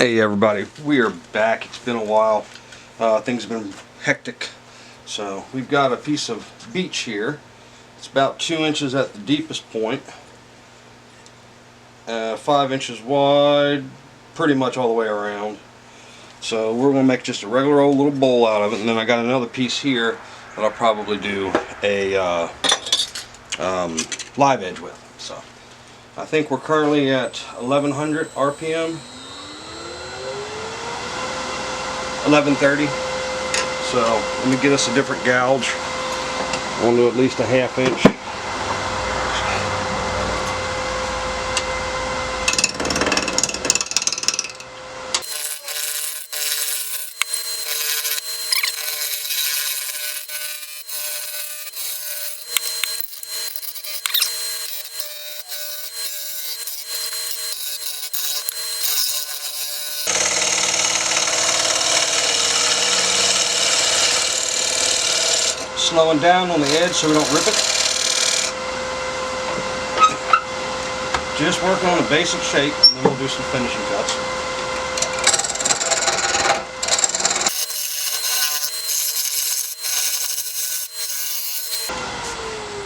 Hey everybody, we are back. It's been a while. Things have been hectic. So we've got a piece of beech here. It's about 2 inches at the deepest point, 5 inches wide, pretty much all the way around. So we're going to make just a regular old little bowl out of it, and then I got another piece here that I'll probably do a live edge with. So I think we're currently at 1100 RPM. 1130. So let me get us a different gouge. I want to do at least a 1/2 inch. Slowing down on the edge so we don't rip it. Just working on a basic shape, and then we'll do some finishing cuts.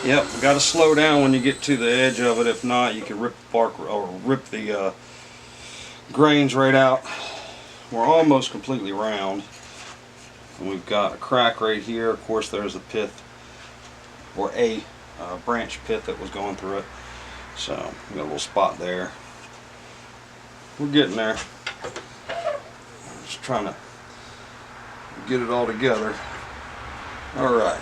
Yep, we got to slow down when you get to the edge of it. If not, you can rip the bark or rip the grains right out. We're almost completely round. And we've got a crack right here. Of course, there's a pith, or a branch pith that was going through it. So we got a little spot there. We're getting there. Just trying to get it all together. All right.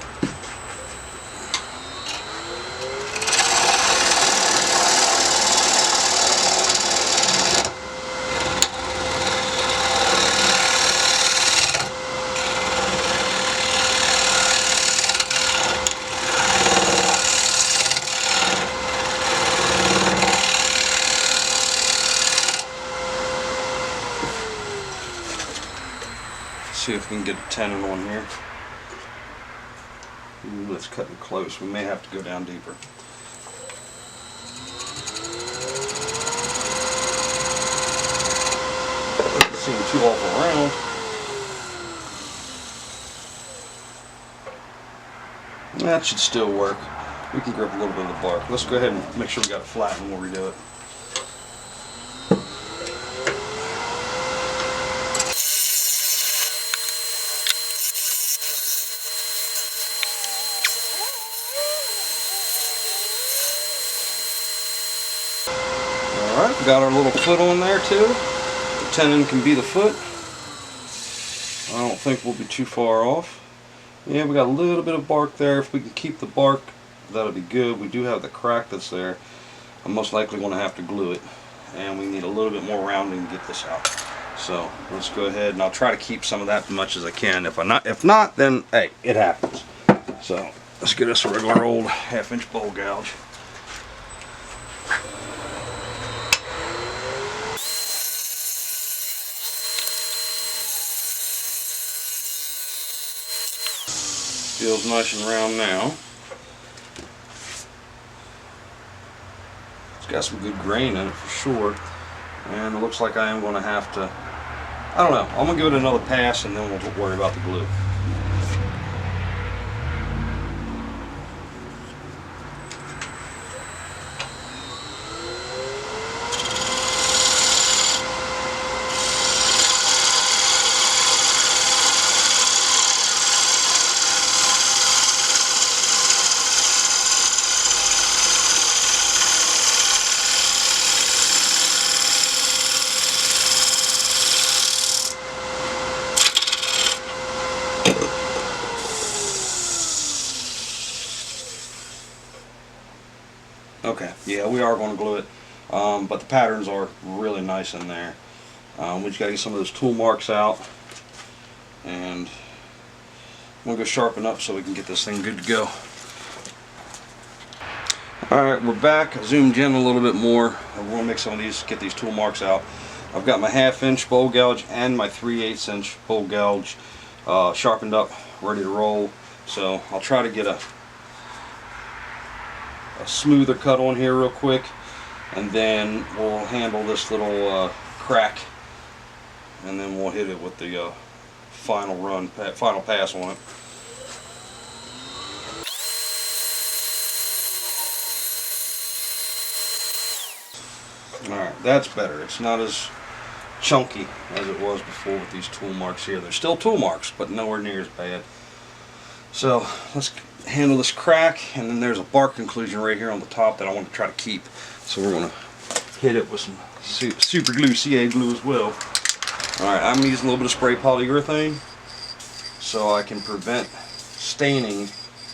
See if we can get a tenon on here. Ooh, it's cutting close. We may have to go down deeper. Doesn't seem too awful round. That should still work. We can grip a little bit of the bark. Let's go ahead and make sure we got it flat and we'll redo it. Alright, we got our little foot on there too. The tenon can be the foot. I don't think we'll be too far off. Yeah, we got a little bit of bark there. If we can keep the bark, that'll be good. We do have the crack that's there. I'm most likely going to have to glue it. And we need a little bit more rounding to get this out. So let's go ahead and I'll try to keep some of that as much as I can. If not, then hey, it happens. So let's get us a regular old 1/2 inch bowl gouge. Feels nice and round now. It's got some good grain in it for sure. And it looks like I am going to have to, I don't know, I'm going to give it another pass and then we'll worry about the glue. Okay, yeah, we are going to glue it, but the patterns are really nice in there. We just got to get some of those tool marks out, and I'm going to go sharpen up so we can get this thing good to go. Alright, we're back. I zoomed in a little bit more. We're going to make some of these, get these tool marks out. I've got my 1/2 inch bowl gouge and my 3/8 inch bowl gouge sharpened up, ready to roll. So I'll try to get a smoother cut on here real quick, and then we'll handle this little crack and then we'll hit it with the final pass on it. Alright, that's better. It's not as chunky as it was before with these tool marks here. There's still tool marks, but nowhere near as bad. So let's handle this crack, and then there's a bark inclusion right here on the top that I want to try to keep. So we're going to hit it with some super glue, CA glue as well. Alright, I'm using a little bit of spray polyurethane so I can prevent staining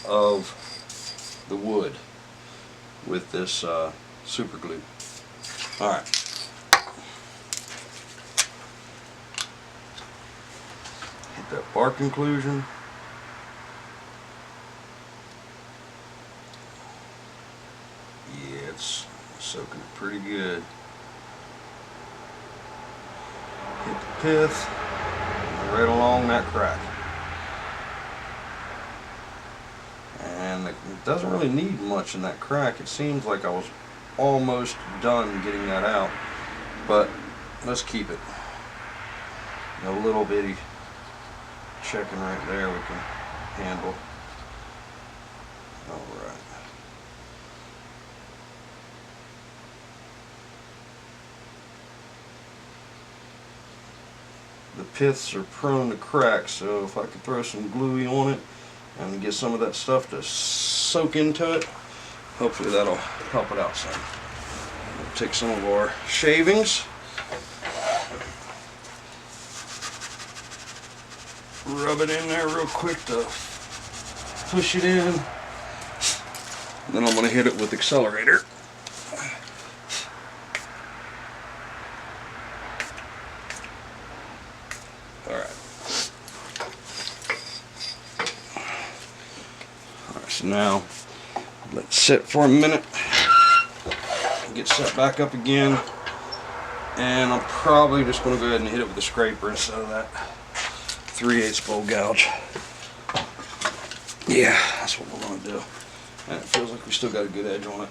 of the wood with this super glue. Alright. Hit that bark inclusion. Yeah, it's soaking it pretty good. Hit the pith right along that crack. And it doesn't really need much in that crack. It seems like I was almost done getting that out, but let's keep it. A little bitty checking right there we can handle. Alright. The piths are prone to crack, so if I could throw some gluey on it and get some of that stuff to soak into it, hopefully that'll help it out some. We'll take some of our shavings, rub it in there real quick to push it in, and then I'm going to hit it with accelerator. Alright, so now let it sit for a minute, get set back up again, and I'm probably just going to go ahead and hit it with a scraper instead of that 3/8 bowl gouge. Yeah, that's what we're going to do. And it feels like we still got a good edge on it.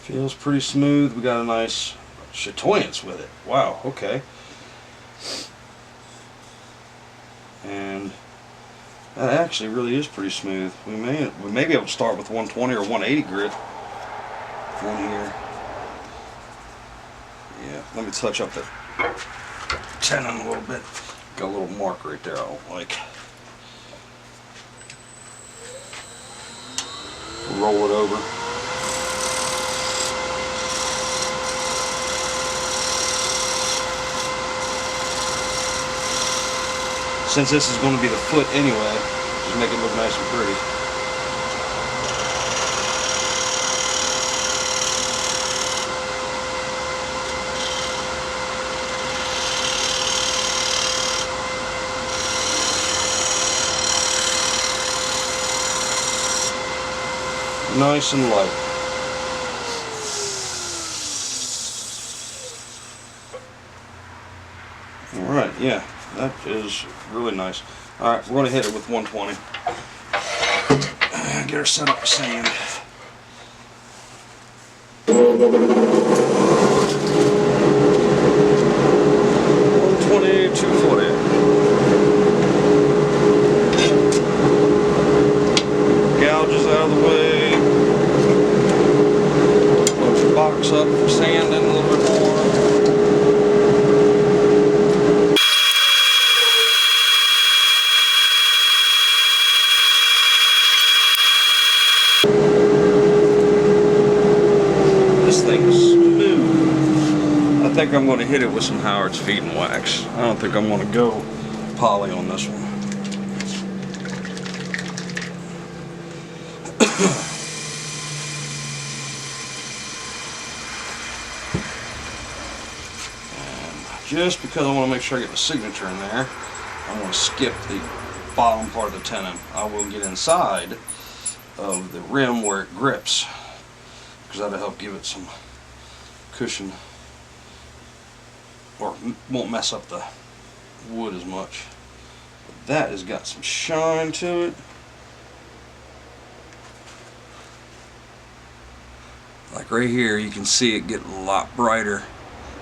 Feels pretty smooth. We got a nice chatoyance with it. Wow, okay. And that actually really is pretty smooth. We may be able to start with 120 or 180 grit on here. Yeah, let me touch up the tenon a little bit. Got a little mark right there I don't like. Roll it over. Since this is going to be the foot anyway, just make it look nice and pretty. Nice and light. Alright, yeah. That is really nice. Alright, we're going to hit it with 120. Get her set up for sand. 120, 240. Gouges out of the way. Load your box up for sanding a little bit more. I think I'm going to hit it with some Howard's Feet and Wax. I don't think I'm going to go poly on this one. And just because I want to make sure I get the signature in there, I'm going to skip the bottom part of the tenon. I will get inside of the rim where it grips, because that'll help give it some cushion, or won't mess up the wood as much. But that has got some shine to it. Like right here, you can see it get a lot brighter.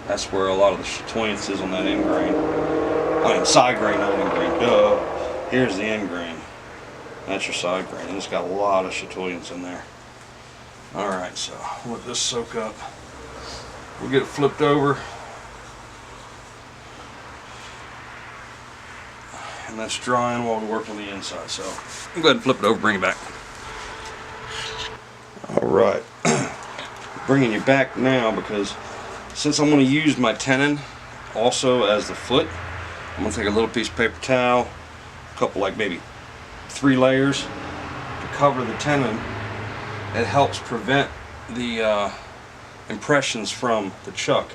That's where a lot of the chatoyance is on that end grain. I mean, side grain, not end grain. Duh. Here's the end grain. That's your side grain, and it's got a lot of chatoyance in there. Alright, so we'll let this soak up. We'll get it flipped over. And that's drying while we work on the inside. So I'll go ahead and flip it over, bring it back. Alright. Bringing you back now because since I'm going to use my tenon also as the foot, I'm going to take a little piece of paper towel, a couple, like maybe 3 layers to cover the tenon. It helps prevent the impressions from the chuck,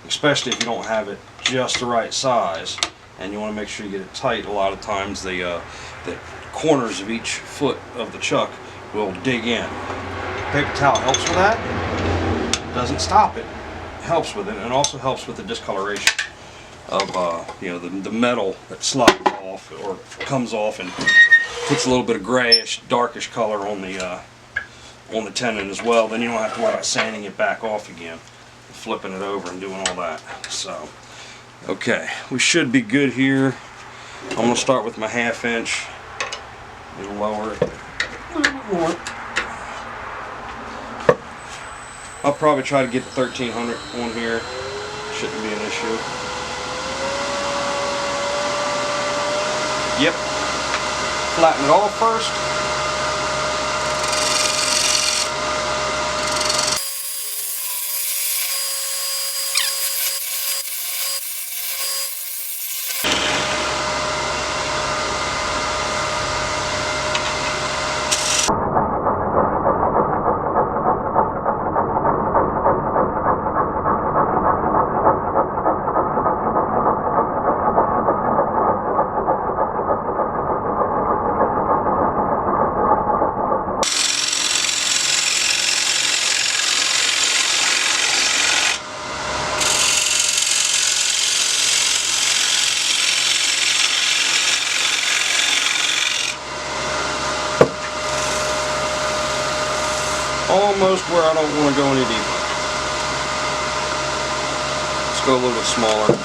especially if you don't have it just the right size and you want to make sure you get it tight. A lot of times the corners of each foot of the chuck will dig in. Paper towel helps with that. Doesn't stop it. Helps with it, and also helps with the discoloration of the metal that slides off or comes off and puts a little bit of grayish, darkish color on the tenon as well. Then you don't have to worry about sanding it back off again, flipping it over and doing all that. So, okay, we should be good here. I'm going to start with my 1/2 inch. It'll lower it a little bit more. I'll probably try to get 1300 on here. Shouldn't be an issue. Yep. Flatten it off first. Almost where I don't want to go any deeper. Let's go a little bit smaller.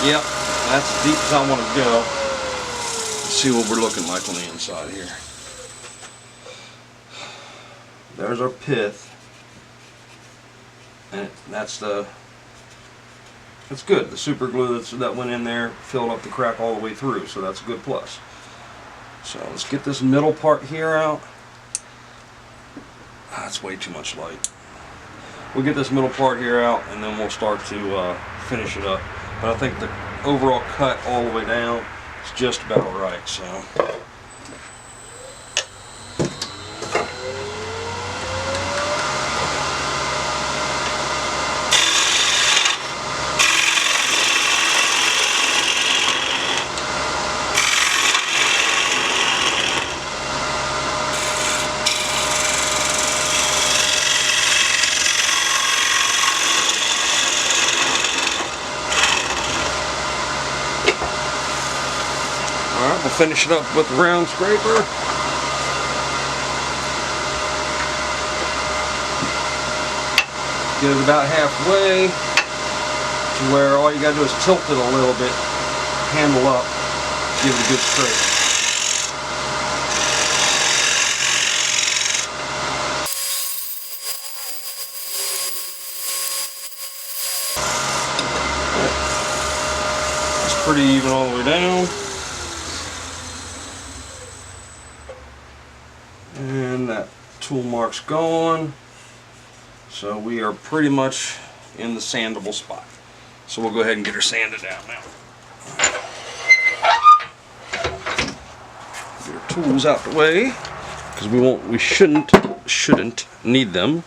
Yep, that's as deep as I want to go. Let's see what we're looking like on the inside here. There's our pith. And that's good. The super glue that went in there filled up the crack all the way through, so that's a good plus. So let's get this middle part here out. That's way too much light. We'll get this middle part here out and then we'll start to finish it up. But I think the overall cut all the way down is just about right. So. Alright, we'll finish it up with the round scraper. Get it about halfway to where all you gotta do is tilt it a little bit, handle up, give it a good scrape. It's pretty even all the way down. And that tool mark's gone. So we are pretty much in the sandable spot. So we'll go ahead and get her sanded down now. Get our tools out the way because we shouldn't need them.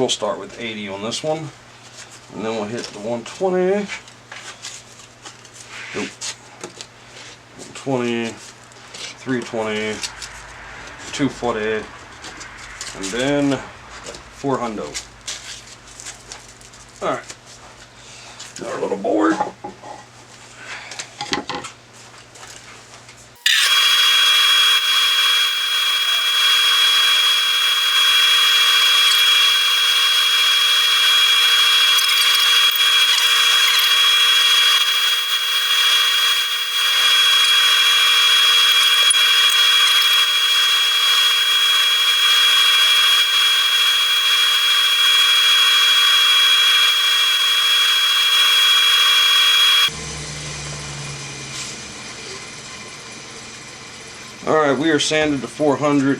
we'll start with 80 on this one, and then we'll hit the 120. Nope. 120, 320, 240, and then 400. Alright, our little board. Alright, we are sanded to 400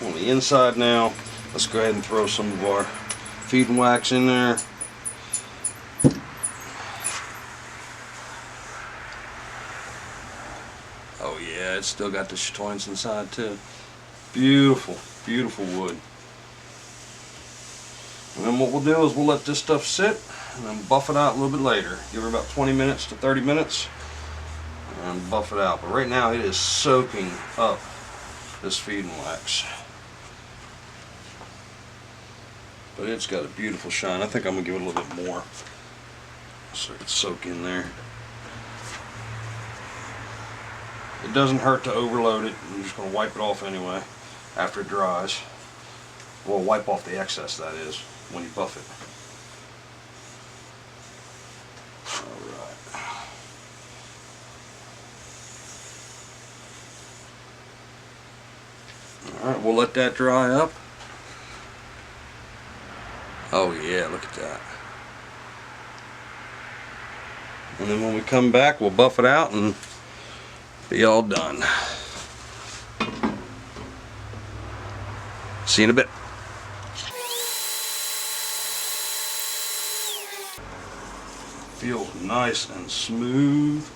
on the inside now. Let's go ahead and throw some of our feed and wax in there. Oh yeah, it's still got the chatoyance inside too. Beautiful, beautiful wood. And then what we'll do is we'll let this stuff sit and then buff it out a little bit later. Give her about 20 minutes to 30 minutes. And buff it out, but right now it is soaking up this feed and wax, but it's got a beautiful shine. I think I'm gonna give it a little bit more so it can soak in there. It doesn't hurt to overload it. I'm just gonna wipe it off anyway after it dries. Well, wipe off the excess, that is, when you buff it. Alright, we'll let that dry up. Oh yeah, look at that. And then when we come back, we'll buff it out and be all done. See you in a bit. Feels nice and smooth.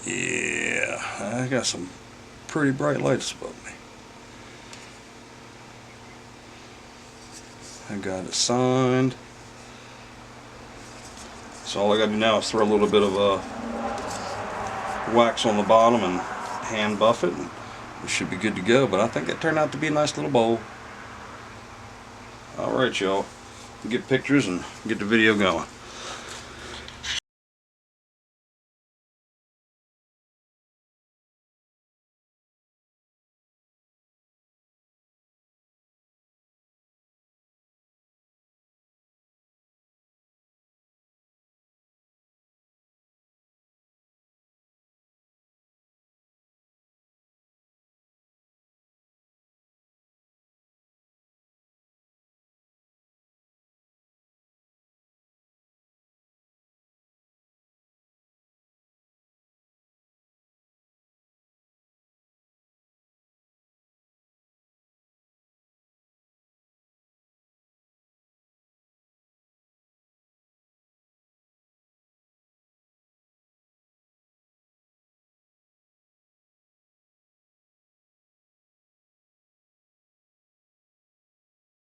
Yeah, I got some pretty bright lights above me. I got it signed. So all I gotta do now is throw a little bit of wax on the bottom and hand buff it, and we should be good to go. But I think it turned out to be a nice little bowl. Alright y'all, get pictures and get the video going.